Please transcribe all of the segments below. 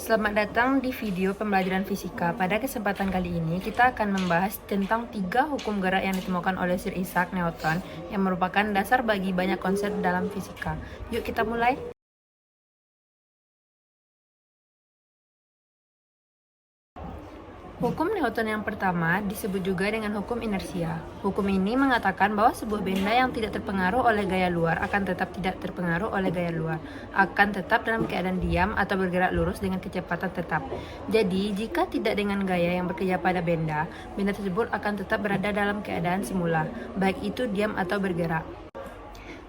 Selamat datang di video pembelajaran fisika. Pada kesempatan kali ini, kita akan membahas tentang 3 hukum gerak yang ditemukan oleh Sir Isaac Newton yang merupakan dasar bagi banyak konsep dalam fisika. Yuk kita mulai. Hukum Newton yang pertama disebut juga dengan hukum inersia. Hukum ini mengatakan bahwa sebuah benda yang tidak terpengaruh oleh gaya luar akan tetap tidak terpengaruh oleh gaya luar, akan tetap dalam keadaan diam atau bergerak lurus dengan kecepatan tetap. Jadi, jika tidak dengan gaya yang bekerja pada benda, benda tersebut akan tetap berada dalam keadaan semula, baik itu diam atau bergerak.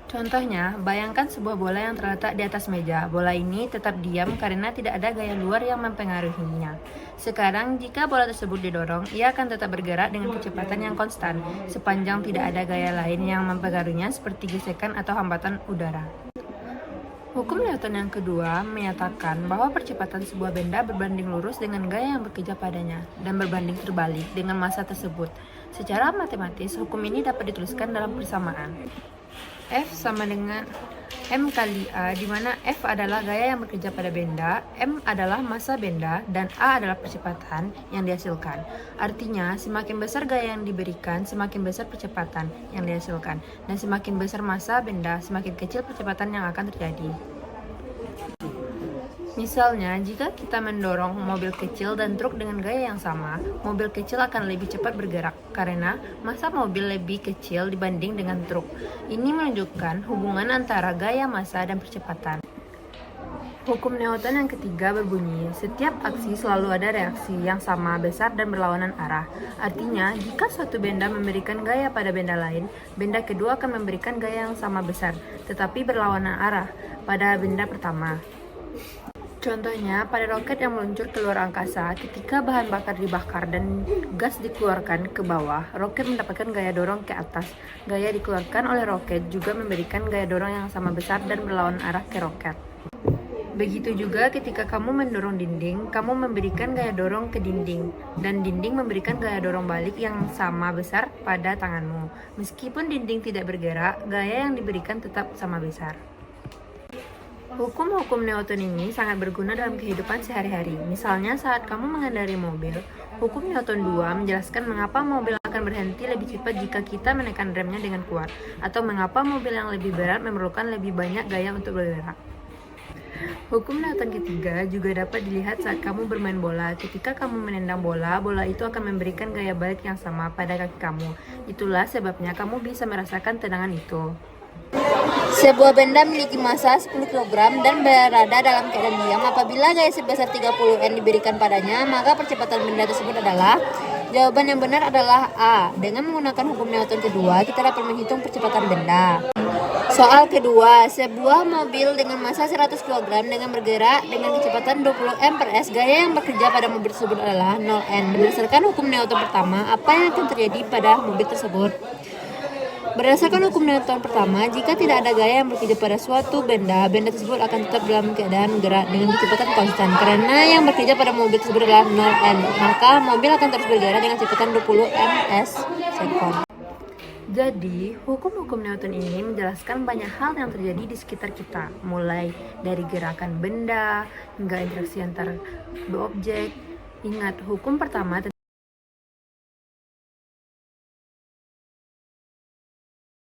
Contohnya, bayangkan sebuah bola yang terletak di atas meja. Bola ini tetap diam karena tidak ada gaya luar yang mempengaruhinya. Sekarang, jika bola tersebut didorong, ia akan tetap bergerak dengan kecepatan yang konstan, sepanjang tidak ada gaya lain yang mempengaruhinya seperti gesekan atau hambatan udara. Hukum Newton yang kedua menyatakan bahwa percepatan sebuah benda berbanding lurus dengan gaya yang bekerja padanya, dan berbanding terbalik dengan massa tersebut. Secara matematis, hukum ini dapat dituliskan dalam persamaan. F sama dengan M kali A, di mana F adalah gaya yang bekerja pada benda, M adalah massa benda, dan A adalah percepatan yang dihasilkan. Artinya, semakin besar gaya yang diberikan, semakin besar percepatan yang dihasilkan. Dan semakin besar massa benda, semakin kecil percepatan yang akan terjadi. Misalnya, jika kita mendorong mobil kecil dan truk dengan gaya yang sama, mobil kecil akan lebih cepat bergerak karena massa mobil lebih kecil dibanding dengan truk. Ini menunjukkan hubungan antara gaya massa dan percepatan. Hukum Newton yang ketiga berbunyi, setiap aksi selalu ada reaksi yang sama, besar, dan berlawanan arah. Artinya, jika suatu benda memberikan gaya pada benda lain, benda kedua akan memberikan gaya yang sama besar, tetapi berlawanan arah pada benda pertama. Contohnya, pada roket yang meluncur ke luar angkasa, ketika bahan bakar dibakar dan gas dikeluarkan ke bawah, roket mendapatkan gaya dorong ke atas. Gaya dikeluarkan oleh roket juga memberikan gaya dorong yang sama besar dan berlawanan arah ke roket. Begitu juga ketika kamu mendorong dinding, kamu memberikan gaya dorong ke dinding, dan dinding memberikan gaya dorong balik yang sama besar pada tanganmu. Meskipun dinding tidak bergerak, gaya yang diberikan tetap sama besar. Hukum-hukum Newton ini sangat berguna dalam kehidupan sehari-hari. Misalnya saat kamu mengendarai mobil, hukum Newton 2 menjelaskan mengapa mobil akan berhenti lebih cepat jika kita menekan remnya dengan kuat, atau mengapa mobil yang lebih berat memerlukan lebih banyak gaya untuk bergerak. Hukum Newton ketiga juga dapat dilihat saat kamu bermain bola. Ketika kamu menendang bola, bola itu akan memberikan gaya balik yang sama pada kaki kamu. Itulah sebabnya kamu bisa merasakan tendangan itu. Sebuah benda memiliki massa 10 kg dan berada dalam keadaan diam. Apabila gaya sebesar 30 N diberikan padanya, maka percepatan benda tersebut adalah... Jawaban yang benar adalah A. Dengan menggunakan hukum Newton kedua, kita dapat menghitung percepatan benda. Soal kedua, sebuah mobil dengan massa 100 kg dengan bergerak dengan kecepatan 20 m/s, gaya yang bekerja pada mobil tersebut adalah 0 N. Berdasarkan hukum Newton pertama, apa yang akan terjadi pada mobil tersebut? Berdasarkan hukum Newton pertama, jika tidak ada gaya yang bekerja pada suatu benda, benda tersebut akan tetap dalam keadaan gerak dengan kecepatan konstan. Karena yang bekerja pada mobil tersebut adalah 0 N, maka mobil akan terus bergerak dengan kecepatan 20 ms sekon. Jadi, hukum-hukum Newton ini menjelaskan banyak hal yang terjadi di sekitar kita, mulai dari gerakan benda hingga interaksi antar dua objek. Ingat, hukum pertama